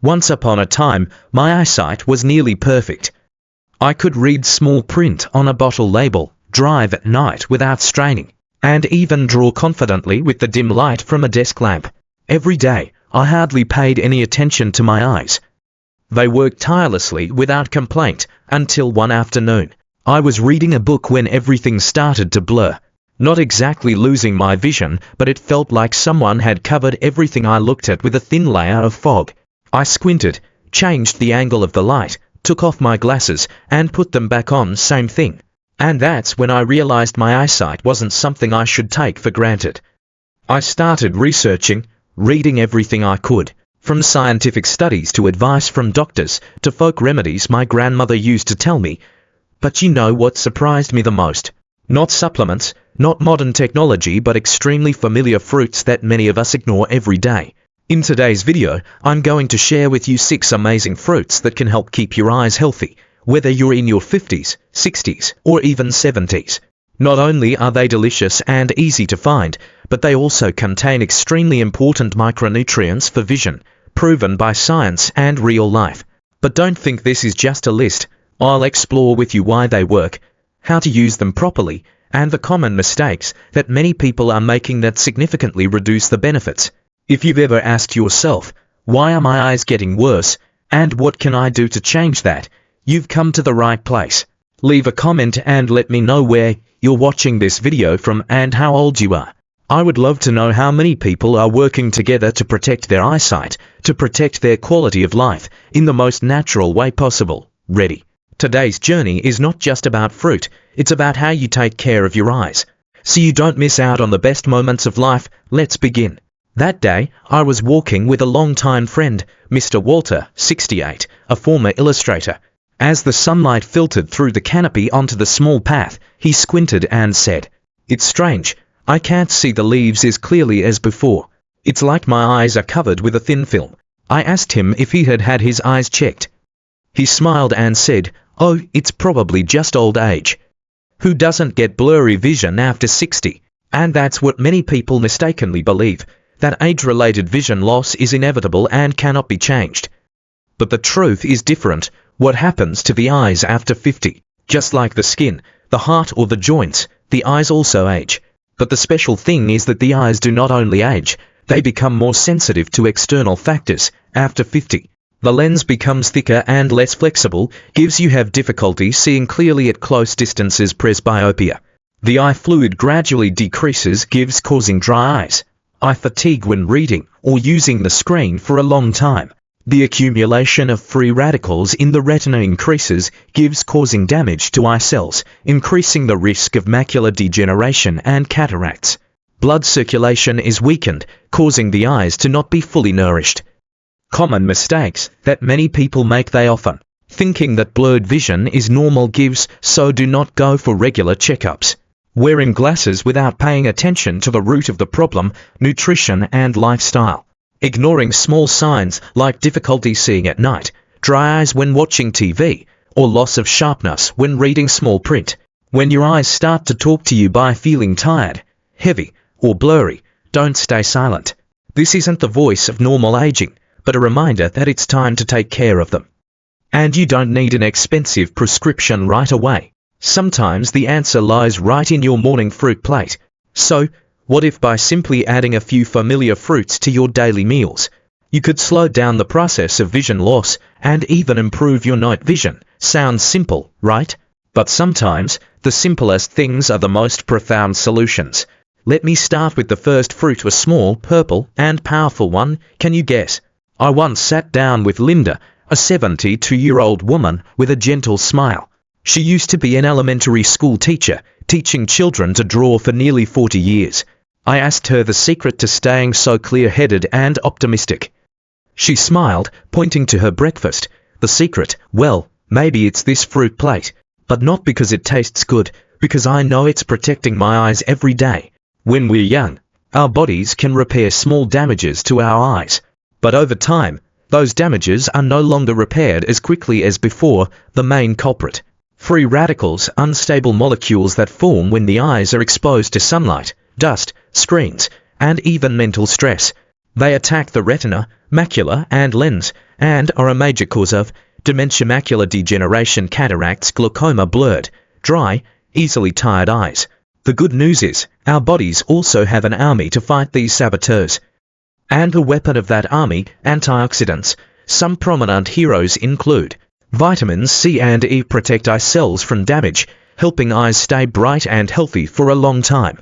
Once upon a time, my eyesight was nearly perfect. I could read small print on a bottle label, drive at night without straining, and even draw confidently with the dim light from a desk lamp. Every day, I hardly paid any attention to my eyes. They worked tirelessly without complaint until one afternoon. I was reading a book when everything started to blur. Not exactly losing my vision, but it felt like someone had covered everything I looked at with a thin layer of fog. I squinted, changed the angle of the light, took off my glasses, and put them back on, same thing. And that's when I realized my eyesight wasn't something I should take for granted. I started researching, reading everything I could, from scientific studies to advice from doctors to folk remedies my grandmother used to tell me. But you know what surprised me the most? Not supplements, not modern technology, but extremely familiar fruits that many of us ignore every day. In today's video, I'm going to share with you 6 amazing fruits that can help keep your eyes healthy, whether you're in your 50s, 60s, or even 70s. Not only are they delicious and easy to find, but they also contain extremely important micronutrients for vision, proven by science and real life. But don't think this is just a list. I'll explore with you why they work, how to use them properly, and the common mistakes that many people are making that significantly reduce the benefits. If you've ever asked yourself, why are my eyes getting worse, and what can I do to change that, you've come to the right place. Leave a comment and let me know where you're watching this video from and how old you are. I would love to know how many people are working together to protect their eyesight, to protect their quality of life, in the most natural way possible. Ready? Today's journey is not just about fruit, it's about how you take care of your eyes. So you don't miss out on the best moments of life. Let's begin. That day, I was walking with a long-time friend, Mr. Walter, 68, a former illustrator. As the sunlight filtered through the canopy onto the small path, he squinted and said, "It's strange, I can't see the leaves as clearly as before. It's like my eyes are covered with a thin film." I asked him if he had had his eyes checked. He smiled and said, "Oh, it's probably just old age. Who doesn't get blurry vision after 60? And that's what many people mistakenly believe, that age-related vision loss is inevitable and cannot be changed. But the truth is different. What happens to the eyes after 50? Just like the skin, the heart or the joints, the eyes also age. But the special thing is that the eyes do not only age, they become more sensitive to external factors after 50. The lens becomes thicker and less flexible, gives you have difficulty seeing clearly at close distances, presbyopia. The eye fluid gradually decreases, causing dry eyes. Eye fatigue when reading or using the screen for a long time. The accumulation of free radicals in the retina increases, causing damage to eye cells, increasing the risk of macular degeneration and cataracts. Blood circulation is weakened, causing the eyes to not be fully nourished. Common mistakes that many people make: they often thinking that blurred vision is normal, so do not go for regular checkups. Wearing glasses without paying attention to the root of the problem, nutrition and lifestyle. Ignoring small signs like difficulty seeing at night, dry eyes when watching TV, or loss of sharpness when reading small print. When your eyes start to talk to you by feeling tired, heavy, or blurry, don't stay silent. This isn't the voice of normal aging, but a reminder that it's time to take care of them. And you don't need an expensive prescription right away. Sometimes the answer lies right in your morning fruit plate. So, what if by simply adding a few familiar fruits to your daily meals, you could slow down the process of vision loss and even improve your night vision? Sounds simple, right? But sometimes, the simplest things are the most profound solutions. Let me start with the first fruit, a small, purple, and powerful one. Can you guess? I once sat down with Linda, a 72-year-old woman with a gentle smile. She used to be an elementary school teacher, teaching children to draw for nearly 40 years. I asked her the secret to staying so clear-headed and optimistic. She smiled, pointing to her breakfast. The secret? Well, maybe it's this fruit plate. But not because it tastes good, because I know it's protecting my eyes every day. When we're young, our bodies can repair small damages to our eyes. But over time, those damages are no longer repaired as quickly as before. The main culprit: free radicals, unstable molecules that form when the eyes are exposed to sunlight, dust, screens, and even mental stress. They attack the retina, macula, and lens, and are a major cause of dementia, macular degeneration, cataracts, glaucoma, blurred, dry, easily tired eyes. The good news is, our bodies also have an army to fight these saboteurs. And the weapon of that army, antioxidants. Some prominent heroes include vitamins C and E protect eye cells from damage, helping eyes stay bright and healthy for a long time.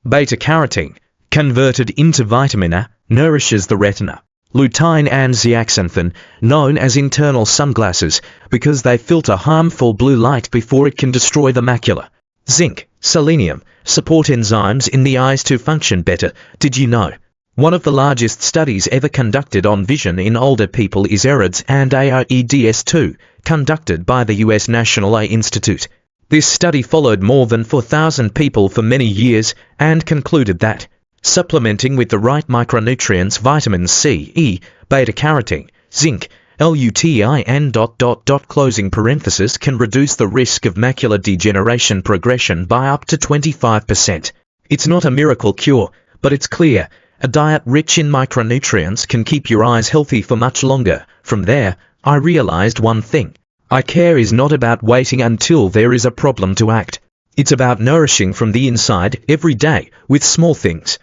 Beta-carotene, converted into vitamin A, nourishes the retina. Lutein and zeaxanthin, known as internal sunglasses, because they filter harmful blue light before it can destroy the macula. Zinc, selenium, support enzymes in the eyes to function better. Did you know? One of the largest studies ever conducted on vision in older people is ERIDS and AREDS2, conducted by the US National Eye Institute. This study followed more than 4,000 people for many years and concluded that supplementing with the right micronutrients, vitamins C, E, beta-carotene, zinc, lutein ... closing parenthesis can reduce the risk of macular degeneration progression by up to 25%. It's not a miracle cure, but it's clear. A diet rich in micronutrients can keep your eyes healthy for much longer. From there, I realized one thing. Eye care is not about waiting until there is a problem to act. It's about nourishing from the inside every day with small things.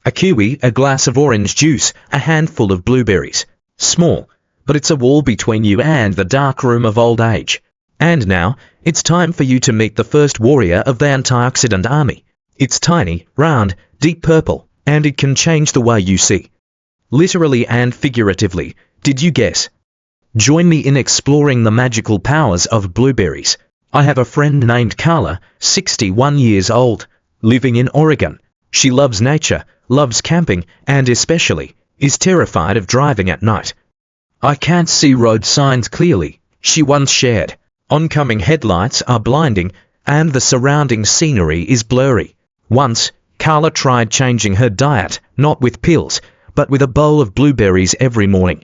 A kiwi, a glass of orange juice, a handful of blueberries. Small, but it's a wall between you and the dark room of old age. And now, it's time for you to meet the first warrior of the antioxidant army. It's tiny, round, deep purple, and it can change the way you see. Literally and figuratively, did you guess? Join me in exploring the magical powers of blueberries. I have a friend named Carla, 61 years old, living in Oregon. She loves nature, loves camping, and especially, is terrified of driving at night. I can't see road signs clearly, she once shared. Oncoming headlights are blinding, and the surrounding scenery is blurry. Once, Carla tried changing her diet, not with pills, but with a bowl of blueberries every morning.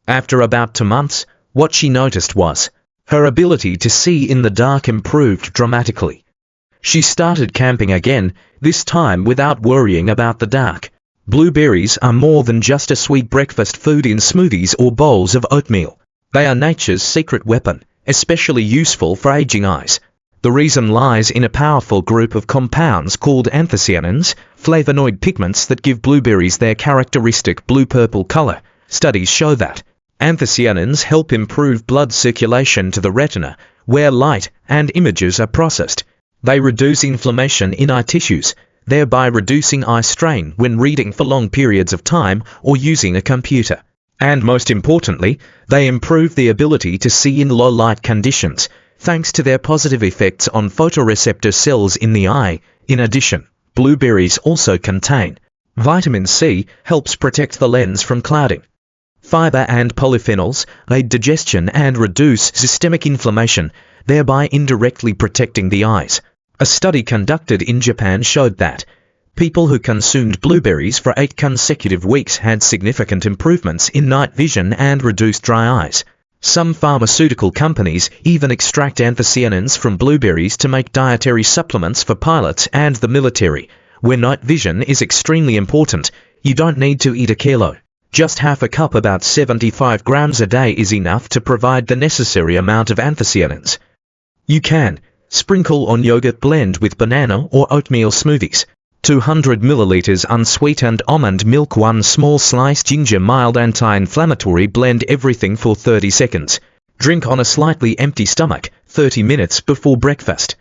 After about 2 months, what she noticed was, her ability to see in the dark improved dramatically. She started camping again, this time without worrying about the dark. Blueberries are more than just a sweet breakfast food in smoothies or bowls of oatmeal. They are nature's secret weapon, especially useful for aging eyes. The reason lies in a powerful group of compounds called anthocyanins, flavonoid pigments that give blueberries their characteristic blue-purple color. Studies show that anthocyanins help improve blood circulation to the retina, where light and images are processed. They reduce inflammation in eye tissues, thereby reducing eye strain when reading for long periods of time or using a computer. And most importantly, they improve the ability to see in low-light conditions, thanks to their positive effects on photoreceptor cells in the eye. In addition, blueberries also contain vitamin C, helps protect the lens from clouding. Fiber and polyphenols aid digestion and reduce systemic inflammation, thereby indirectly protecting the eyes. A study conducted in Japan showed that people who consumed blueberries for 8 consecutive weeks had significant improvements in night vision and reduced dry eyes. Some pharmaceutical companies even extract anthocyanins from blueberries to make dietary supplements for pilots and the military. Where night vision is extremely important, you don't need to eat a kilo. Just half a cup, about 75 grams a day, is enough to provide the necessary amount of anthocyanins. You can sprinkle on yogurt blend with banana or oatmeal smoothies. 200 milliliters unsweetened almond milk, 1 small slice ginger, mild anti-inflammatory, blend everything for 30 seconds. Drink on a slightly empty stomach, 30 minutes before breakfast.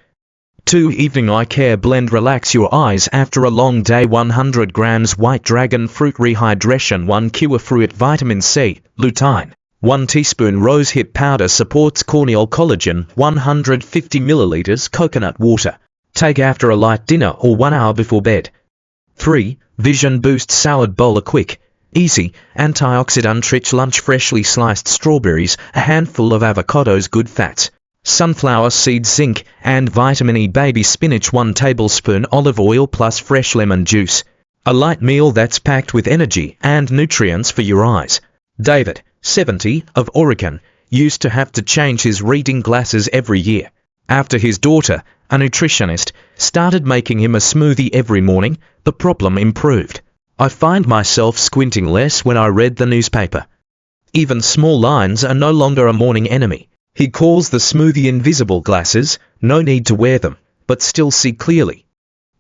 2 evening eye care blend, relax your eyes after a long day. 100 grams white dragon fruit rehydration, 1 kiwi fruit, vitamin C, lutein. 1 teaspoon rosehip powder supports corneal collagen. 150 milliliters coconut water. Take after a light dinner or 1 hour before bed. 3. Vision Boost Salad Bowl, a quick, easy, antioxidant-rich lunch. Freshly sliced strawberries, a handful of avocados, good fats, sunflower seeds, zinc, and vitamin E. Baby spinach, 1 tablespoon olive oil plus fresh lemon juice. A light meal that's packed with energy and nutrients for your eyes. David, 70, of Oregon, used to have to change his reading glasses every year. After his daughter, a nutritionist, started making him a smoothie every morning, the problem improved. I find myself squinting less when I read the newspaper. Even small lines are no longer a morning enemy. He calls the smoothie invisible glasses. No need to wear them, but still see clearly.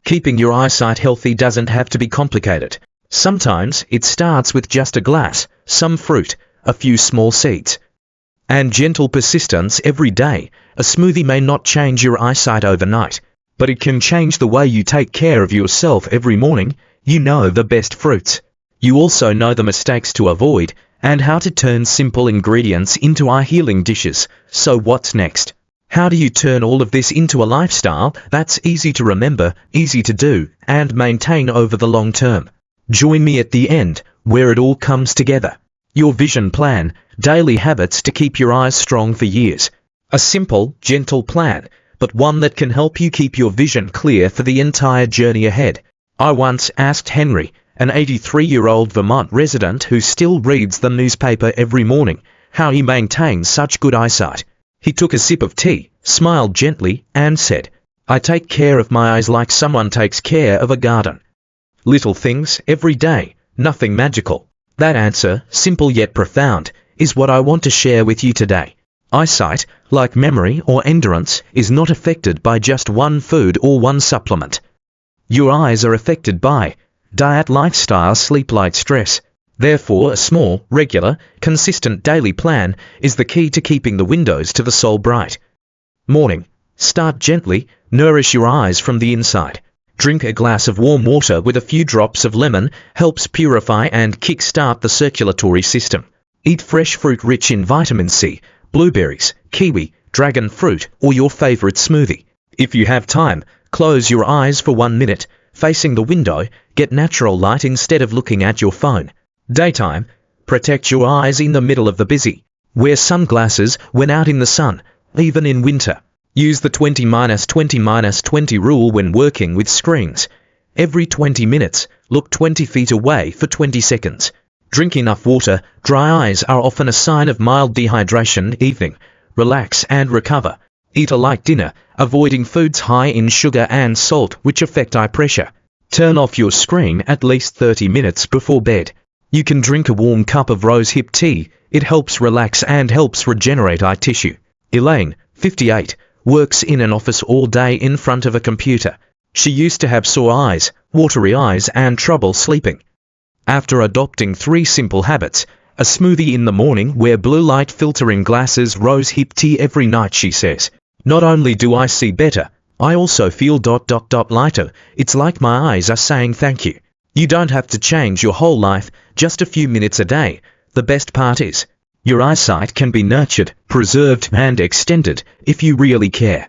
Keeping your eyesight healthy doesn't have to be complicated. Sometimes it starts with just a glass, some fruit, a few small seeds, and gentle persistence every day. A smoothie may not change your eyesight overnight, but it can change the way you take care of yourself every morning. You know the best fruits. You also know the mistakes to avoid and how to turn simple ingredients into eye-healing dishes. So what's next? How do you turn all of this into a lifestyle that's easy to remember, easy to do, and maintain over the long term? Join me at the end, where it all comes together. Your vision plan, daily habits to keep your eyes strong for years. A simple, gentle plan, but one that can help you keep your vision clear for the entire journey ahead. I once asked Henry, an 83-year-old Vermont resident who still reads the newspaper every morning, how he maintains such good eyesight. He took a sip of tea, smiled gently, and said, "I take care of my eyes like someone takes care of a garden. Little things, every day, nothing magical." That answer, simple yet profound, is what I want to share with you today. Eyesight, like memory or endurance, is not affected by just one food or one supplement. Your eyes are affected by diet, lifestyle, sleep, light, stress. Therefore, a small, regular, consistent daily plan is the key to keeping the windows to the soul bright. Morning. Start gently, nourish your eyes from the inside. Drink a glass of warm water with a few drops of lemon, helps purify and kick-start the circulatory system. Eat fresh fruit rich in vitamin C, blueberries, kiwi, dragon fruit, or your favorite smoothie. If you have time, close your eyes for 1 minute, facing the window, get natural light instead of looking at your phone. Daytime. Protect your eyes in the middle of the busy. Wear sunglasses when out in the sun, even in winter. Use the 20-20-20 rule when working with screens. Every 20 minutes, look 20 feet away for 20 seconds. Drink enough water. Dry eyes are often a sign of mild dehydration. Evening. Relax and recover. Eat a light dinner, avoiding foods high in sugar and salt which affect eye pressure. Turn off your screen at least 30 minutes before bed. You can drink a warm cup of rose hip tea. It helps relax and helps regenerate eye tissue. Elaine, 58, works in an office all day in front of a computer. She used to have sore eyes, watery eyes, and trouble sleeping. After adopting 3 simple habits, a smoothie in the morning, wear blue light filtering glasses, rose hip tea every night, she says, "Not only do I see better, I also feel lighter. It's like my eyes are saying thank you." You don't have to change your whole life, just a few minutes a day. The best part is, your eyesight can be nurtured, preserved, and extended if you really care.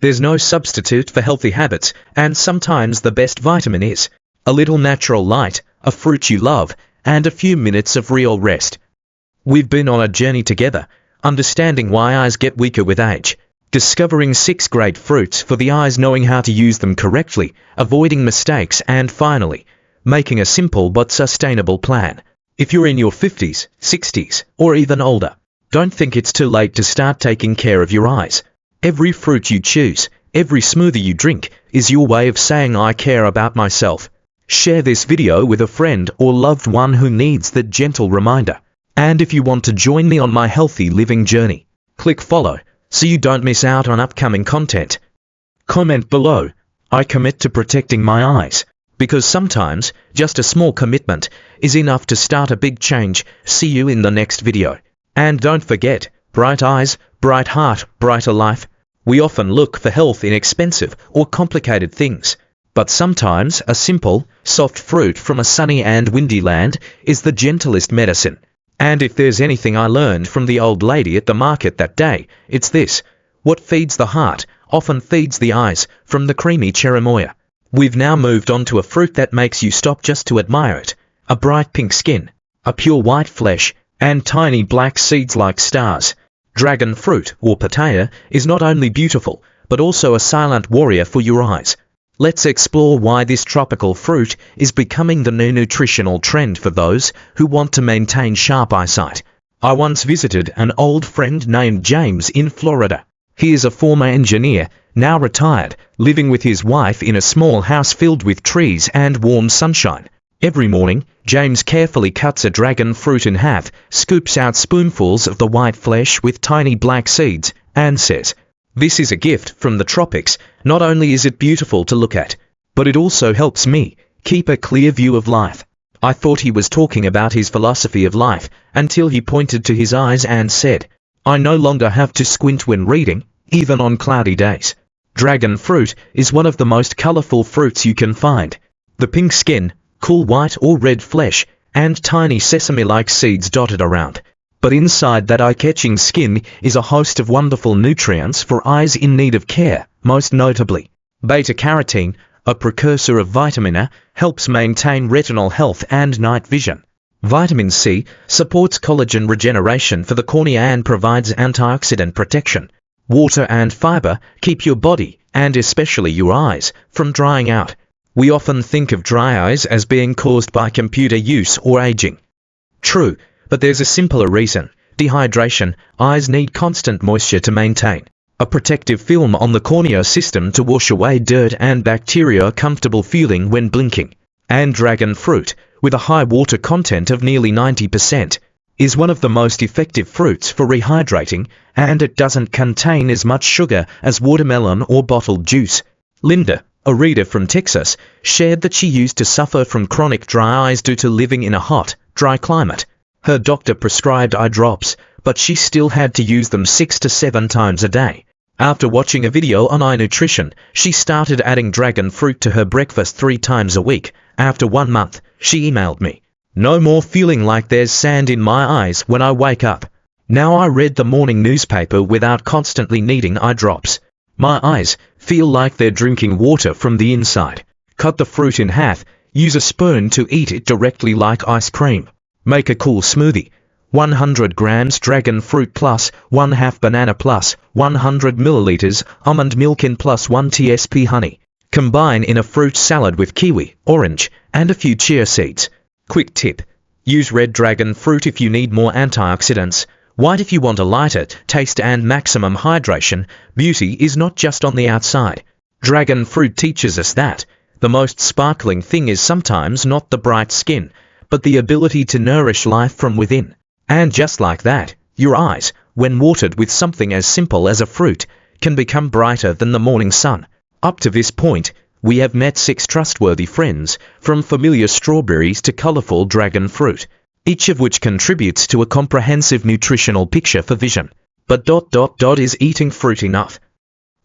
There's no substitute for healthy habits, and sometimes the best vitamin is a little natural light, a fruit you love, and a few minutes of real rest. We've been on a journey together, understanding why eyes get weaker with age, discovering 6 great fruits for the eyes, knowing how to use them correctly, avoiding mistakes, and finally, making a simple but sustainable plan. If you're in your 50s, 60s, or even older, don't think it's too late to start taking care of your eyes. Every fruit you choose, every smoothie you drink, is your way of saying I care about myself. Share this video with a friend or loved one who needs that gentle reminder. And if you want to join me on my healthy living journey, click follow so you don't miss out on upcoming content. Comment below, I commit to protecting my eyes, because sometimes just a small commitment is enough to start a big change. See you in the next video. And don't forget, bright eyes, bright heart, brighter life. We often look for health in expensive or complicated things, but sometimes a simple, soft fruit from a sunny and windy land is the gentlest medicine. And if there's anything I learned from the old lady at the market that day, it's this: what feeds the heart often feeds the eyes, from the creamy cherimoya. We've now moved on to a fruit that makes you stop just to admire it. A bright pink skin, a pure white flesh, and tiny black seeds like stars. Dragon fruit, or pitaya, is not only beautiful, but also a silent warrior for your eyes. Let's explore why this tropical fruit is becoming the new nutritional trend for those who want to maintain sharp eyesight. I once visited an old friend named James in Florida. He is a former engineer, now retired, living with his wife in a small house filled with trees and warm sunshine. Every morning, James carefully cuts a dragon fruit in half, scoops out spoonfuls of the white flesh with tiny black seeds, and says, "This is a gift from the tropics. Not only is it beautiful to look at, but it also helps me keep a clear view of life." I thought he was talking about his philosophy of life, until he pointed to his eyes and said, "I no longer have to squint when reading, even on cloudy days." Dragon fruit is one of the most colorful fruits you can find. The pink skin, cool white or red flesh, and tiny sesame-like seeds dotted around. But inside that eye-catching skin is a host of wonderful nutrients for eyes in need of care, most notably beta-carotene, a precursor of vitamin A, helps maintain retinal health and night vision. Vitamin C supports collagen regeneration for the cornea and provides antioxidant protection. Water and fiber keep your body, and especially your eyes, from drying out. We often think of dry eyes as being caused by computer use or aging. True, but there's a simpler reason: dehydration. Eyes need constant moisture to maintain a protective film on the cornea system to wash away dirt and bacteria, comfortable feeling when blinking. And dragon fruit, with a high water content of nearly 90%, is one of the most effective fruits for rehydrating, and it doesn't contain as much sugar as watermelon or bottled juice. Linda, a reader from Texas, shared that she used to suffer from chronic dry eyes due to living in a hot, dry climate. Her doctor prescribed eye drops, but she still had to use them 6 to 7 times a day. After watching a video on eye nutrition, she started adding dragon fruit to her breakfast 3 times a week. After 1 month, she emailed me, "No more feeling like there's sand in my eyes when I wake up. Now I read the morning newspaper without constantly needing eye drops. My eyes feel like they're drinking water from the inside." Cut the fruit in half. Use a spoon to eat it directly like ice cream. Make a cool smoothie. 100 grams dragon fruit plus 1/2 banana plus 100 milliliters almond milk in plus 1 tsp honey. Combine in a fruit salad with kiwi, orange, and a few chia seeds. Quick tip: use red dragon fruit if you need more antioxidants, white if you want a lighter taste and maximum hydration. Beauty is not just on the outside. Dragon fruit teaches us that the most sparkling thing is sometimes not the bright skin, but the ability to nourish life from within. And just like that, your eyes, when watered with something as simple as a fruit, can become brighter than the morning sun. Up to this point, we have met 6 trustworthy friends, from familiar strawberries to colorful dragon fruit, each of which contributes to a comprehensive nutritional picture for vision. But is eating fruit enough?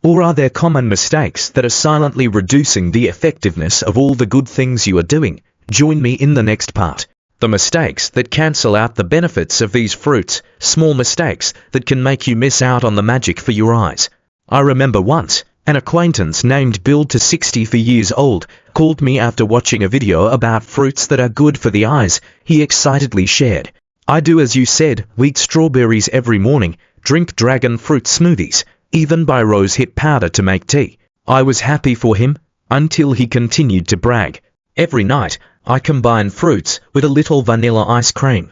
Or are there common mistakes that are silently reducing the effectiveness of all the good things you are doing? Join me in the next part. The mistakes that cancel out the benefits of these fruits, small mistakes that can make you miss out on the magic for your eyes. I remember once, an acquaintance named Bill, 64 years old, called me after watching a video about fruits that are good for the eyes. He excitedly shared, "I do as you said, eat strawberries every morning, drink dragon fruit smoothies, even buy rosehip powder to make tea." I was happy for him, until he continued to brag, "Every night, I combine fruits with a little vanilla ice cream.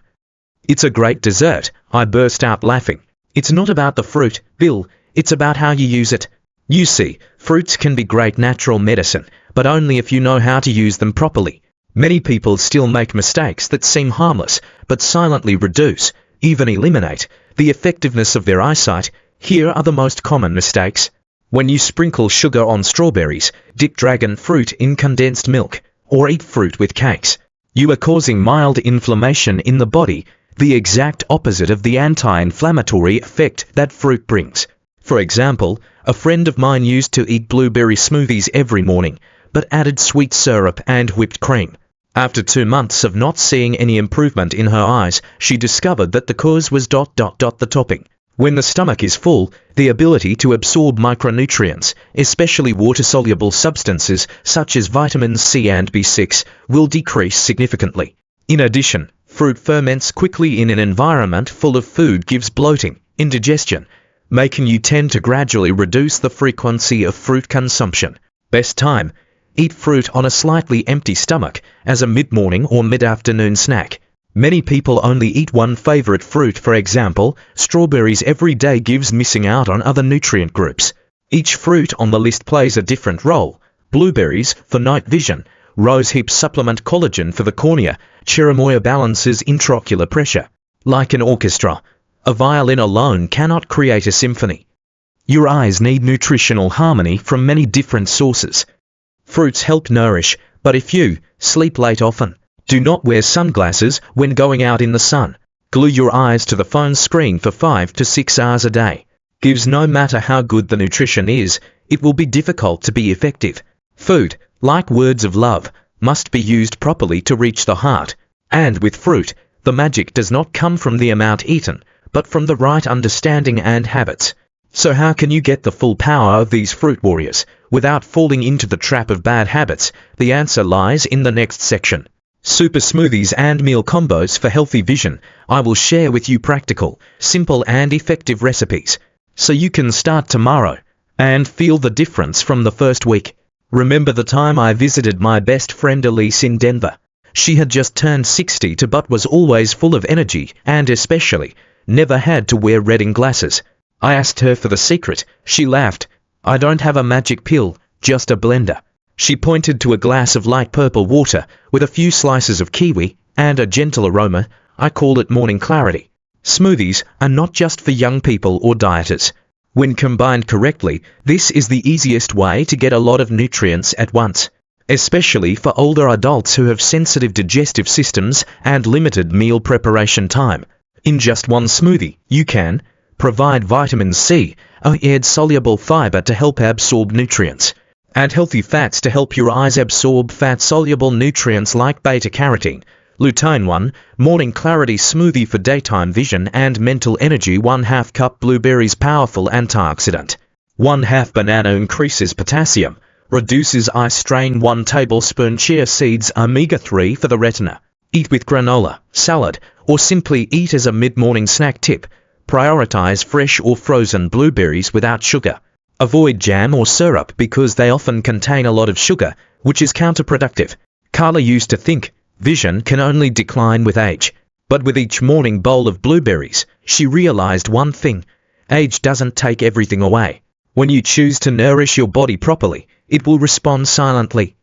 It's a great dessert." I burst out laughing. "It's not about the fruit, Bill, it's about how you use it." You see, fruits can be great natural medicine, but only if you know how to use them properly. Many people still make mistakes that seem harmless, but silently reduce, even eliminate, the effectiveness of their eyesight. Here are the most common mistakes. When you sprinkle sugar on strawberries, dip dragon fruit in condensed milk, or eat fruit with cakes, you are causing mild inflammation in the body, the exact opposite of the anti-inflammatory effect that fruit brings. For example, a friend of mine used to eat blueberry smoothies every morning, but added sweet syrup and whipped cream. After 2 months of not seeing any improvement in her eyes, she discovered that the cause was the topping. When the stomach is full, the ability to absorb micronutrients, especially water-soluble substances such as vitamins C and B6, will decrease significantly. In addition, fruit ferments quickly in an environment full of food, gives bloating, indigestion, making you tend to gradually reduce the frequency of fruit consumption. Best time: eat fruit on a slightly empty stomach, as a mid-morning or mid-afternoon snack. Many people only eat one favorite fruit, for example, strawberries every day, gives missing out on other nutrient groups. Each fruit on the list plays a different role. Blueberries, for night vision, Rosehip supplement collagen for the cornea. Cherimoya balances intraocular pressure. Like an orchestra, a violin alone cannot create a symphony. Your eyes need nutritional harmony from many different sources. Fruits help nourish, but if you sleep late often, do not wear sunglasses when going out in the sun. Glue your eyes to the phone screen for 5 to 6 hours a day. Gives no matter how good the nutrition is, it will be difficult to be effective. Food, like words of love, must be used properly to reach the heart. And with fruit, the magic does not come from the amount eaten, but from the right understanding and habits. So how can you get the full power of these fruit warriors, without falling into the trap of bad habits? The answer lies in the next section. Super smoothies and meal combos for healthy vision. I will share with you practical, simple and effective recipes, so you can start tomorrow and feel the difference from the first week. Remember the time I visited my best friend Elise in Denver? She had just turned 60 but was always full of energy and especially never had to wear reading glasses. I asked her for the secret. She laughed. I don't have a magic pill, just a blender. She pointed to a glass of light purple water with a few slices of kiwi and a gentle aroma. I call it morning clarity. Smoothies are not just for young people or dieters. When combined correctly, this is the easiest way to get a lot of nutrients at once, especially for older adults who have sensitive digestive systems and limited meal preparation time. In just one smoothie, you can provide vitamin C, add soluble fiber to help absorb nutrients, add healthy fats to help your eyes absorb fat-soluble nutrients like beta-carotene, lutein. 1 morning clarity smoothie for daytime vision and mental energy. 1/2 cup blueberries, powerful antioxidant. 1/2 banana increases potassium, reduces eye strain. 1 tablespoon chia seeds, omega-3 for the retina. Eat with granola, salad, or simply eat as a mid-morning snack tip. Prioritize fresh or frozen blueberries without sugar. Avoid jam or syrup because they often contain a lot of sugar, which is counterproductive. Carla used to think vision can only decline with age, but with each morning bowl of blueberries, she realized one thing: age doesn't take everything away. When you choose to nourish your body properly, it will respond silently.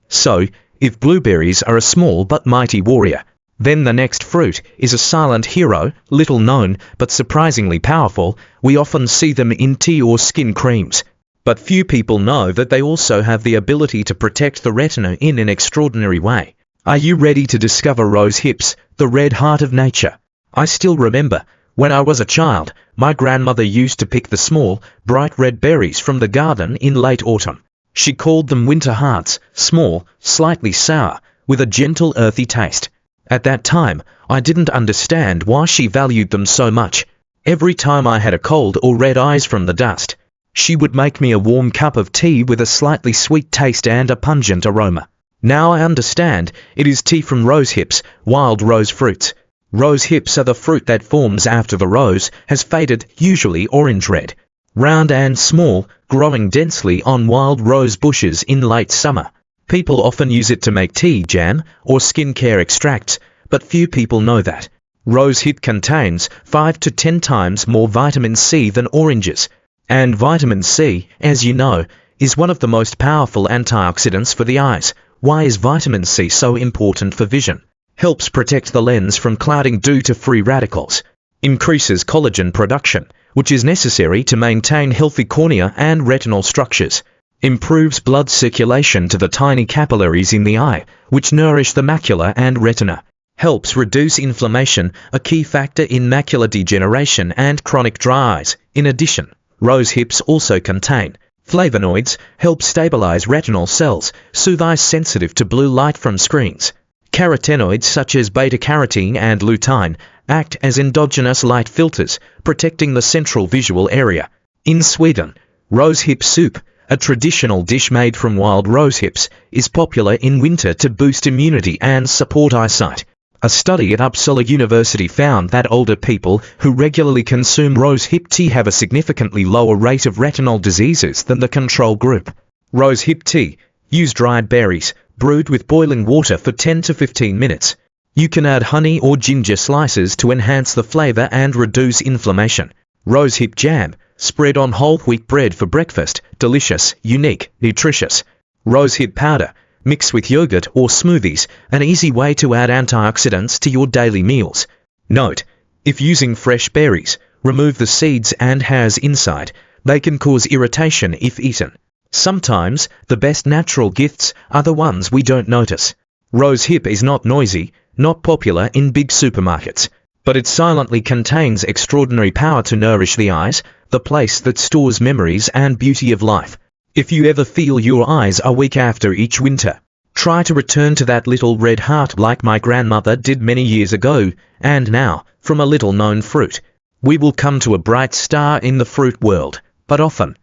So, if blueberries are a small but mighty warrior, then the next fruit is a silent hero, little known but surprisingly powerful. We often see them in tea or skin creams, but few people know that they also have the ability to protect the retina in an extraordinary way. Are you ready to discover rose hips, the red heart of nature? I still remember, when I was a child, my grandmother used to pick the small, bright red berries from the garden in late autumn. She called them winter hearts, small, slightly sour, with a gentle earthy taste. At that time, I didn't understand why she valued them so much. Every time I had a cold or red eyes from the dust, she would make me a warm cup of tea with a slightly sweet taste and a pungent aroma. Now I understand, it is tea from rose hips, wild rose fruits. Rose hips are the fruit that forms after the rose has faded, usually orange-red. Round and small, growing densely on wild rose bushes in late summer. People often use it to make tea, jam, or skincare extracts, but few people know that rosehip contains 5 to 10 times more vitamin C than oranges. And vitamin C, as you know, is one of the most powerful antioxidants for the eyes. Why is vitamin C so important for vision? Helps protect the lens from clouding due to free radicals. Increases collagen production, which is necessary to maintain healthy cornea and retinal structures. Improves blood circulation to the tiny capillaries in the eye, which nourish the macula and retina. Helps reduce inflammation, a key factor in macular degeneration and chronic dry eyes. In addition, rose hips also contain flavonoids, help stabilize retinal cells, soothe eyes sensitive to blue light from screens. Carotenoids such as beta-carotene and lutein act as endogenous light filters, protecting the central visual area. In Sweden, rosehip soup, a traditional dish made from wild rosehips, is popular in winter to boost immunity and support eyesight. A study at Uppsala University found that older people who regularly consume rosehip tea have a significantly lower rate of retinal diseases than the control group. Rosehip tea. Use dried berries, brewed with boiling water for 10 to 15 minutes. You can add honey or ginger slices to enhance the flavor and reduce inflammation. Rosehip jam. Spread on whole wheat bread for breakfast. Delicious, unique, nutritious. Rosehip powder. Mix with yogurt or smoothies, an easy way to add antioxidants to your daily meals. Note: if using fresh berries, remove the seeds and hairs inside. They can cause irritation if eaten. Sometimes, the best natural gifts are the ones we don't notice. Rose hip is not noisy, not popular in big supermarkets, but it silently contains extraordinary power to nourish the eyes, the place that stores memories and beauty of life. If you ever feel your eyes are weak after each winter, try to return to that little red heart like my grandmother did many years ago, and now, from a little-known fruit, we will come to a bright star in the fruit world. But often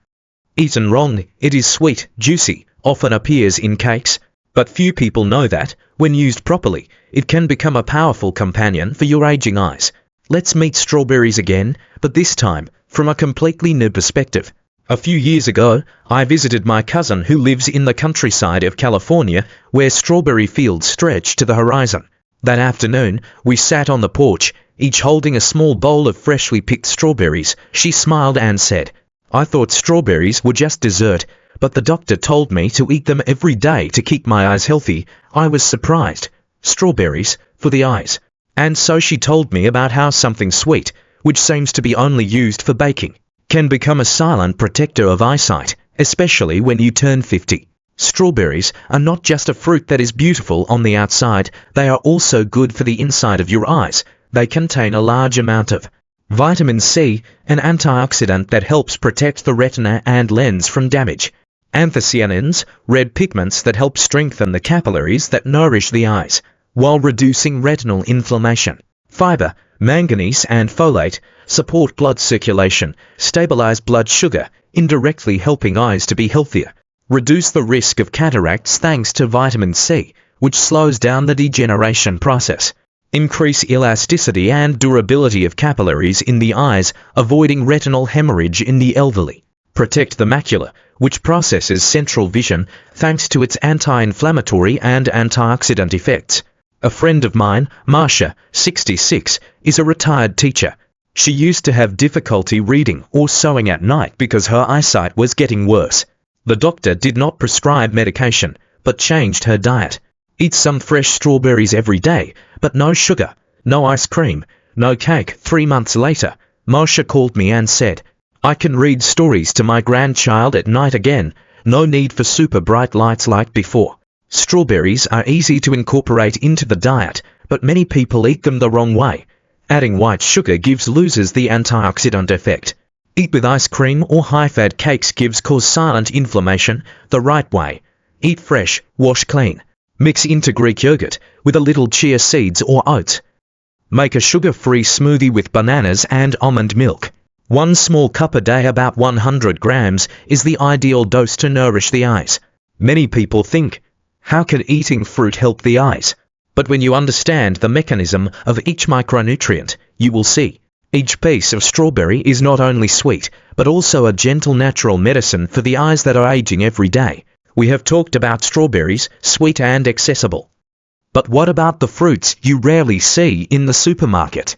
eaten wrong, it is sweet, juicy, often appears in cakes, but few people know that, when used properly, it can become a powerful companion for your aging eyes. Let's meet strawberries again, but this time, from a completely new perspective. A few years ago, I visited my cousin who lives in the countryside of California, where strawberry fields stretch to the horizon. That afternoon, we sat on the porch, each holding a small bowl of freshly picked strawberries. She smiled and said, "I thought strawberries were just dessert, but the doctor told me to eat them every day to keep my eyes healthy." I was surprised. Strawberries, for the eyes. And so she told me about how something sweet, which seems to be only used for baking, can become a silent protector of eyesight, especially when you turn 50. Strawberries are not just a fruit that is beautiful on the outside, they are also good for the inside of your eyes. They contain a large amount of vitamin C, an antioxidant that helps protect the retina and lens from damage. Anthocyanins, red pigments that help strengthen the capillaries that nourish the eyes, while reducing retinal inflammation. Fiber, manganese and folate support blood circulation, stabilize blood sugar, indirectly helping eyes to be healthier. Reduce the risk of cataracts thanks to vitamin C, which slows down the degeneration process. Increase elasticity and durability of capillaries in the eyes, avoiding retinal hemorrhage in the elderly. Protect the macula, which processes central vision thanks to its anti-inflammatory and antioxidant effects. A friend of mine, Marcia, 66, is a retired teacher. She used to have difficulty reading or sewing at night because her eyesight was getting worse. The doctor did not prescribe medication, but changed her diet. Eat some fresh strawberries every day, but no sugar, no ice cream, no cake. 3 months later, Marcia called me and said, "I can read stories to my grandchild at night again, no need for super bright lights like before." Strawberries are easy to incorporate into the diet, but many people eat them the wrong way. Adding white sugar loses the antioxidant effect. Eat with ice cream or high-fat cakes cause silent inflammation the right way. Eat fresh, wash clean. Mix into Greek yogurt with a little chia seeds or oats. Make a sugar-free smoothie with bananas and almond milk. 1 small cup a day, about 100 grams, is the ideal dose to nourish the eyes. Many people think, how can eating fruit help the eyes? But when you understand the mechanism of each micronutrient, you will see. Each piece of strawberry is not only sweet, but also a gentle natural medicine for the eyes that are aging every day. We have talked about strawberries, sweet and accessible. But what about the fruits you rarely see in the supermarket?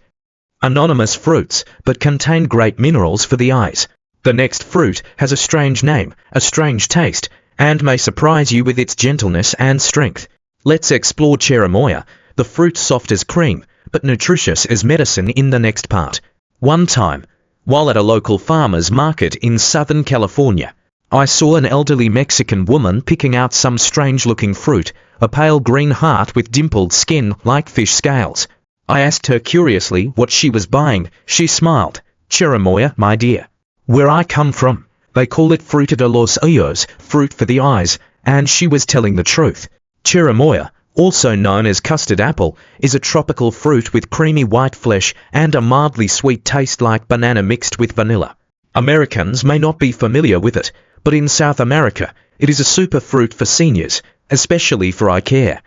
Anonymous fruits, but contain great minerals for the eyes. The next fruit has a strange name, a strange taste, and may surprise you with its gentleness and strength. Let's explore cherimoya, the fruit soft as cream, but nutritious as medicine in the next part. One time, while at a local farmer's market in Southern California, I saw an elderly Mexican woman picking out some strange-looking fruit, a pale green heart with dimpled skin like fish scales. I asked her curiously what she was buying. She smiled. "Cherimoya, my dear. Where I come from, they call it fruta de los ojos, fruit for the eyes," and she was telling the truth. Cherimoya, also known as custard apple, is a tropical fruit with creamy white flesh and a mildly sweet taste like banana mixed with vanilla. Americans may not be familiar with it, but in South America, it is a superfruit for seniors, especially for eye care.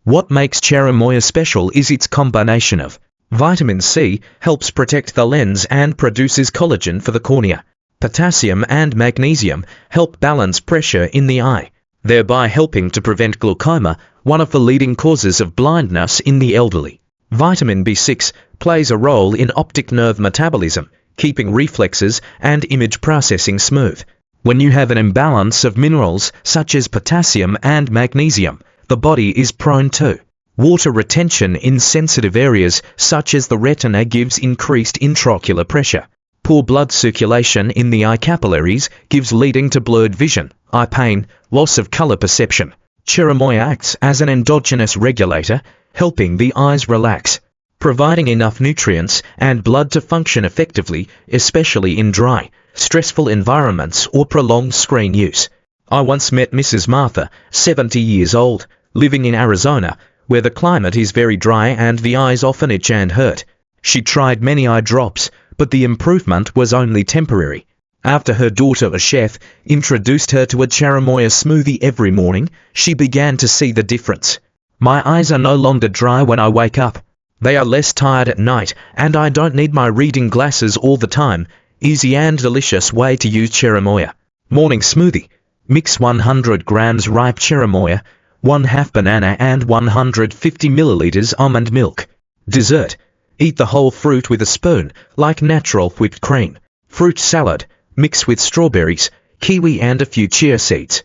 What makes cherimoya special is its combination of vitamin C, helps protect the lens and produces collagen for the cornea. Potassium and magnesium help balance pressure in the eye, thereby helping to prevent glaucoma, one of the leading causes of blindness in the elderly. Vitamin B6 plays a role in optic nerve metabolism, keeping reflexes and image processing smooth. When you have an imbalance of minerals such as potassium and magnesium, the body is prone to water retention in sensitive areas such as the retina gives increased intraocular pressure. Poor blood circulation in the eye capillaries gives leading to blurred vision, eye pain, loss of color perception. Cherimoya acts as an endogenous regulator, helping the eyes relax, providing enough nutrients and blood to function effectively, especially in dry, stressful environments or prolonged screen use. I once met Mrs. Martha, 70 years old, living in Arizona, where the climate is very dry and the eyes often itch and hurt. She tried many eye drops, but the improvement was only temporary. After her daughter, a chef, introduced her to a cherimoya smoothie every morning, she began to see the difference. My eyes are no longer dry when I wake up. They are less tired at night, and I don't need my reading glasses all the time. Easy and delicious way to use cherimoya. Morning smoothie. Mix 100 grams ripe cherimoya, 1/2 banana and 150 milliliters almond milk. Dessert. Eat the whole fruit with a spoon, like natural whipped cream. Fruit salad. Mix with strawberries, kiwi and a few chia seeds.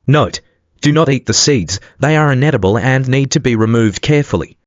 Note: do not eat the seeds, they are inedible and need to be removed carefully.